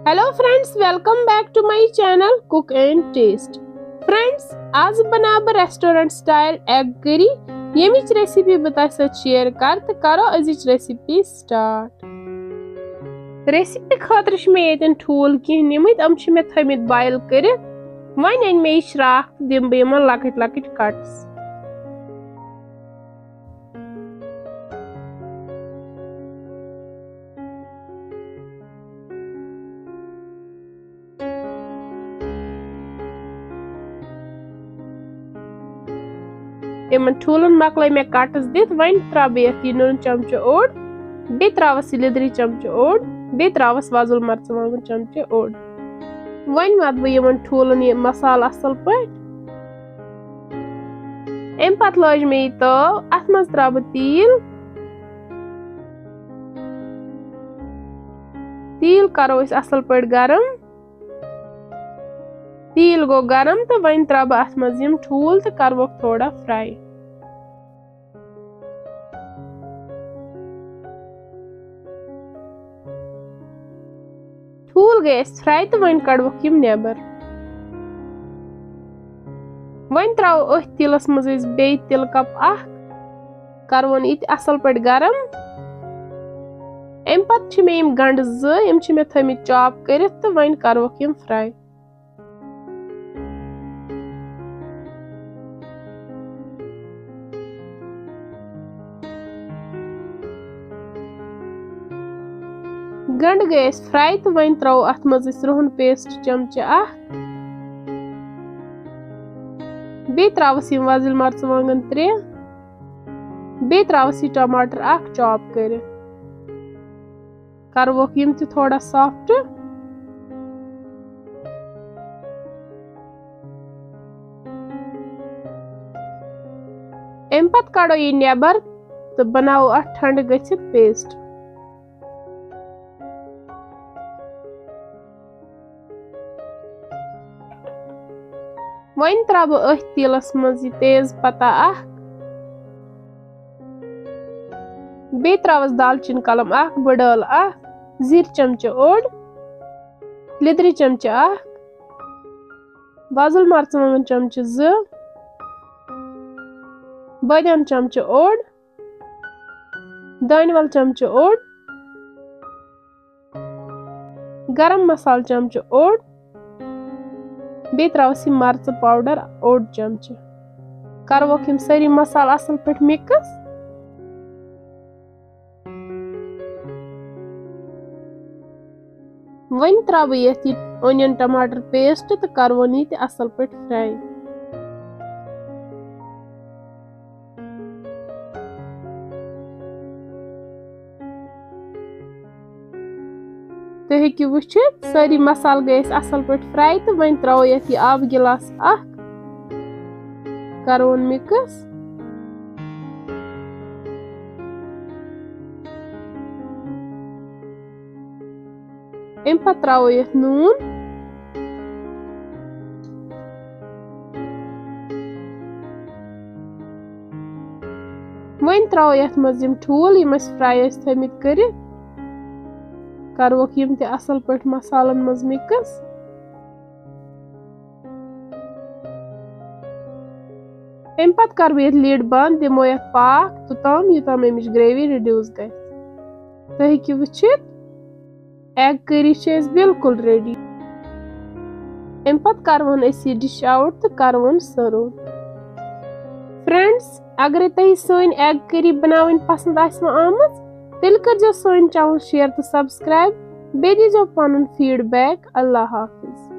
Hello friends, welcome back to my channel cook and taste. Friends, आज बना बह restaurant style egg curry. यमिच recipe बता share कर तो करो अजिच रेसिपी स्टार्ट। रेसिपी खातर मे ये ठूल कह निमित मे थमित बॉयल कर वन अन मे राख दिम बह लकट लकट कट्स। इन ठूलन मकल मे कट्स दित वन त्रा बे नून चमच ओड़ बे त्रवस लिदरी चमच ओड़ बे त्रवस वजुल मर्चवांगन चमच ओड़। वन मत बह ठूलन ये मसाल असल पे। अम पत लज मे तव अत मज त्रा बह तील करो असल पे गरम। तील गो गरम तो वन त्रा बह अत मज ठूल तो कर थोड़ा फ्राई। ठूल गए फ्राई तो वन कड़वक नेबर। वन त्रो अथ तिलस मज बे तिल कप करवन ये असल पे गरम। अम पत मे गंड मे थमित चॉप कर तो वन करवक फ्राई। गंड गए फ्राई तो वन त्रो अत मज रुहन पेस्ट चमच बे त्रवस वजिल मर्चवांगन 3 बे त्रवस टमाटर चॉप कर करवोक थोड़ा सॉफ्ट। अम पत कड़ो ये नेबर तो बनाओ अठ ठंड गथित पेस्ट। वन त्रा बह अथ तिलस मज तेज पत्ता बे त्रवस दालचीन कलम बड़ल जीर चमच ओड़ लिदरी चमच वजुल मर्चवांगन चमच 2 बदाम चमच ओड़ दानवल चमच ओड़ गरम मसाल चमच ओड़ बे त्रवस मर्च पाउडर ओड़ चमच करवोक सारी मसाल असल पे मिक्स। वन त्रा बह ये ओनियन टमाटर पेस्ट तो करवन ये असल पे फ्राई। तुम हेकु वुचित सारी मसाल गए असल पे फ्राई तो वन त्रो ये आब गिलास करवन मिक्स। अम पत त्रो ये नून वन त्रो ये मज ठूल फ्राई थमित कर करवोक असल पे मसालन मज मिक्स। अम पत कर बह लिड बंद दिमो ये पाक तोताम यूताम अमिच ग्रेवी रिड्यूस गए। तुम हेकु वुचित एग करी बिल्कुल रेडी। अम पत करवन ये डिश आउट तो करवन सर्व। फ्रेंड्स, अगर तुम सन एग करी बनावन पसंद आमत तेल कर सन चैनल शेयर तो सब्सक्राइब बे दीजो पन फीडबैक। अल्लाह हाफिज।